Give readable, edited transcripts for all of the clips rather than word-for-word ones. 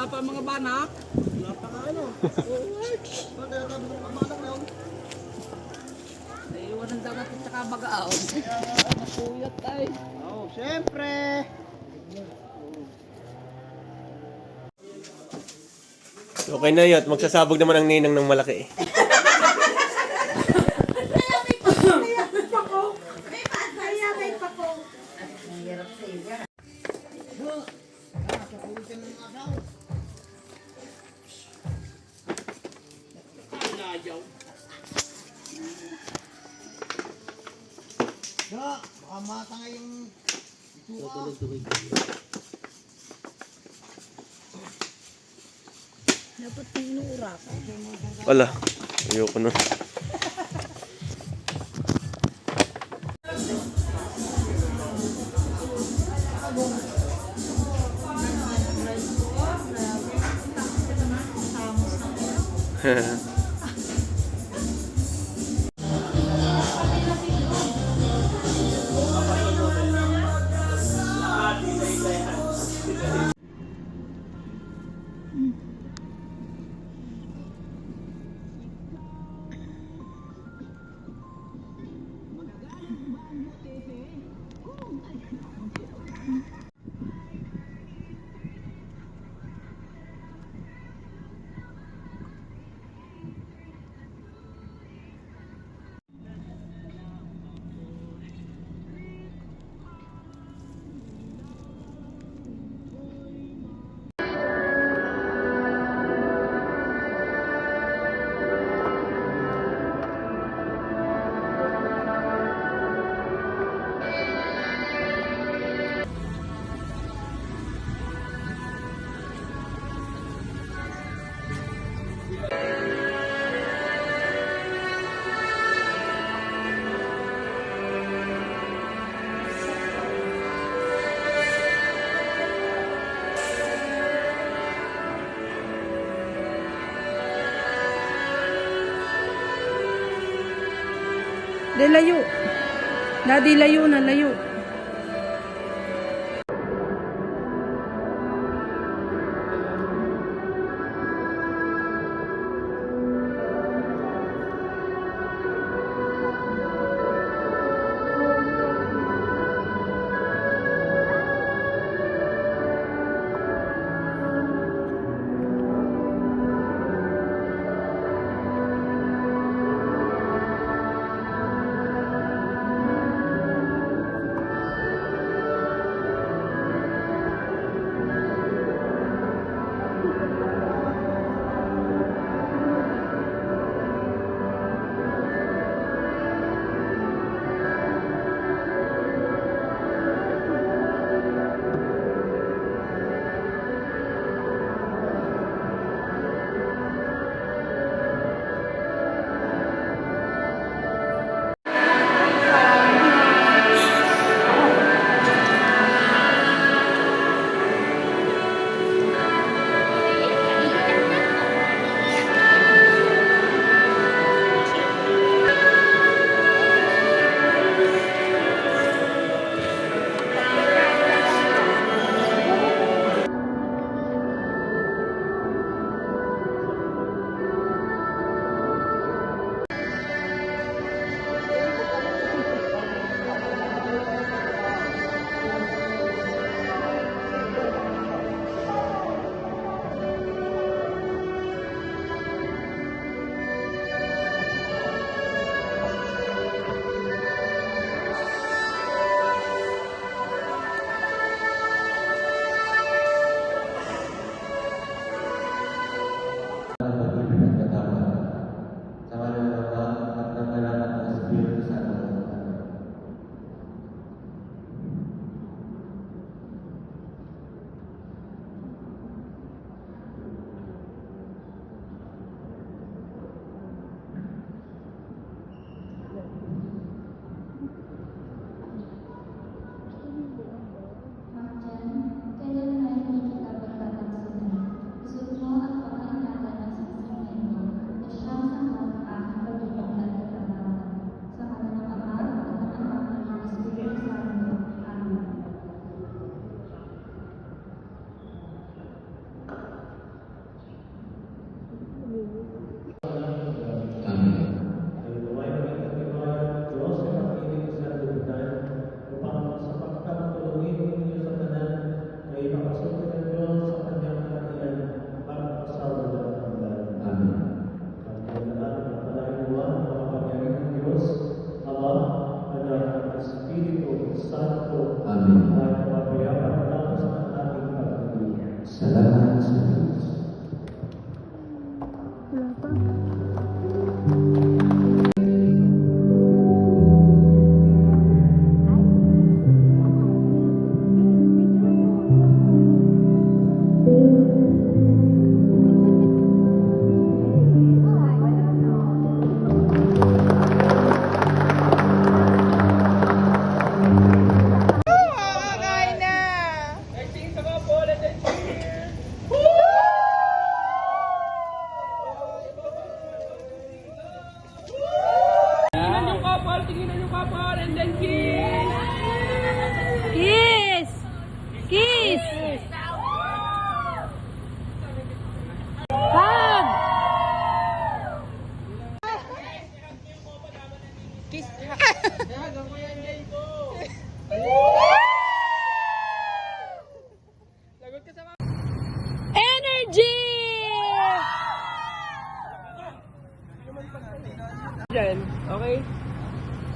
pa ang mga banak. Wala pa nga ano. Pag natabi ng pamanak na yun. Naiiwan ng dagat at saka bagaon. Nakuyat ay. Oo, siyempre. Okay na yun. Magsasabog naman ang ninang ng malaki. Da, baka matanga yung ituwa. Dapat tinura ka. Wala. Ayoko nun. De layo. Daddy, layo na, layo.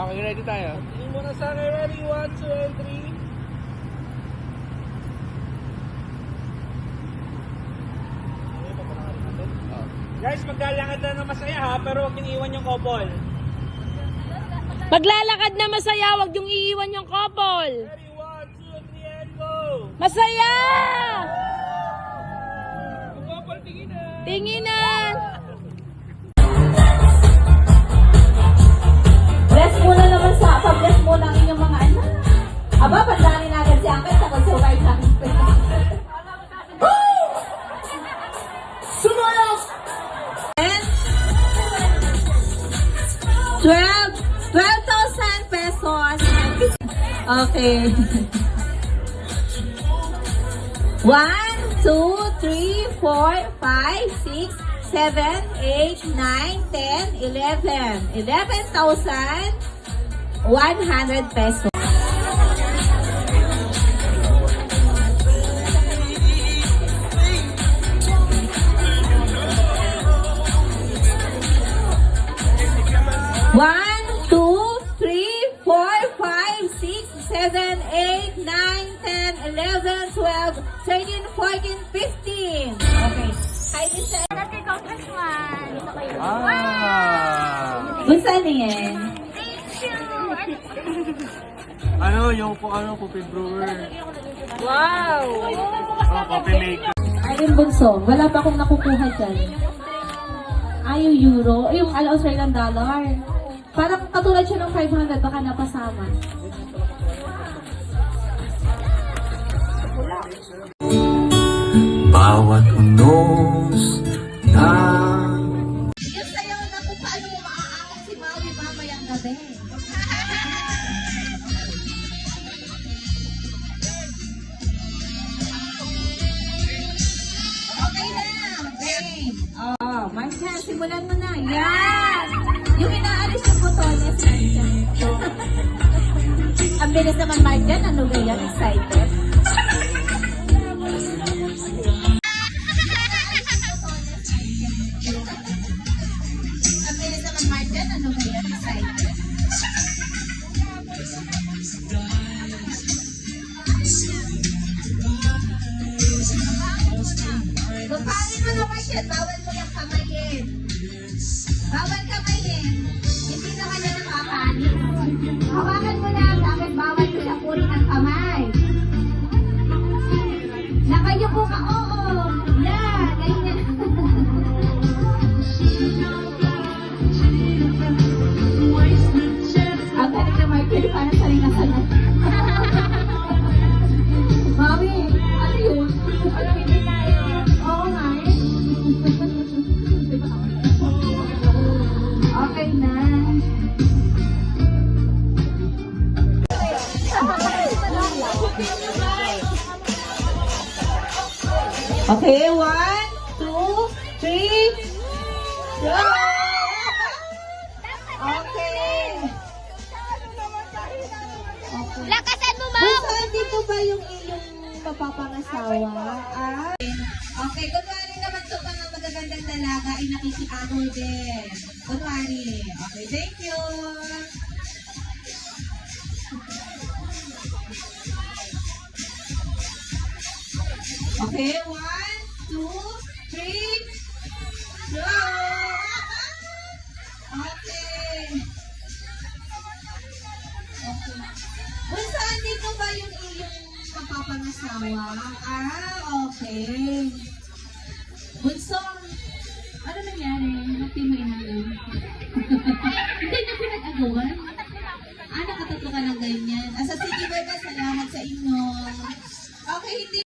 Okay, ready tayo. Tingin mo na sa akin. Ready? 1, 2, and 3. Guys, maglalakad na masaya ha, pero huwag iniiwan yung couple. Maglalakad na masaya, wag yung iiwan yung couple. Ready? 1, 2, 3, and go! Masaya! Yung couple, tingin na! Tinginan! Bless muna naman pa-bless muna ang inyong mga anak. Aba, pandanin agad si Uncle sa mag-survive namin. Sumayas! 12,000 pesos. Okay. 1, 2, 3, 4, 5, 6, 7, 8, 9, 10, 11. 11,100 pesos. One, 2, 3, 4, 5, 6, 7, 8, 9, 10, 11, 12, 13, 14, 15. Okay. Hi, Lisa. Bunsa niyan? Ano, yung coffee brewer. Wow! Oh, coffee maker. Ayun, bunso. Wala pa akong nakukuha dyan. Yung euro. Yung Australian dollar. Parang katulad siya ng 500. Baka napasama. Bawat unos na Yung sayaw na kung paano mo maaakit si Maui mamayang gabi. Okay na. Okay. Oh, Marcia, simulan mo na. Yan. Yung inaalis yung botones. Ang bilis naman, Marcia. Ano ba yan? Excited? Ang bilis naman, Marcia. Ano ba yan? Excited? Lupain mo na, Marcia. Bawal mo yung kamayin. Bawal kamayin. Hindi naman yan nakakanin. Hawakan mo na. Dapat bawal mo sa puri ng kamay. Nakayuko ka. Oo. Yeah. Ganyan. Ang galing na Marcia. Parang sanay na sanay. Mami, ano yun? Ano hindi tayo? Oo nga eh. Okay na. Okay, 1, 2, 3, go! Okay. Lakasan mo, Ma'am! Saan dito ba yung iyong mapapangasawa? Ah? Okay, kunwari naman ito mga magagandang dalaga ay nakikitagol din. Kunwari. Okay, thank you. Okay, 1, 2, 3, go! Okay. Okay. Kung saan dito ba yung iyong mapapangasawa? Okay. Bunso, ano nangyari? Ba't di mo inalam?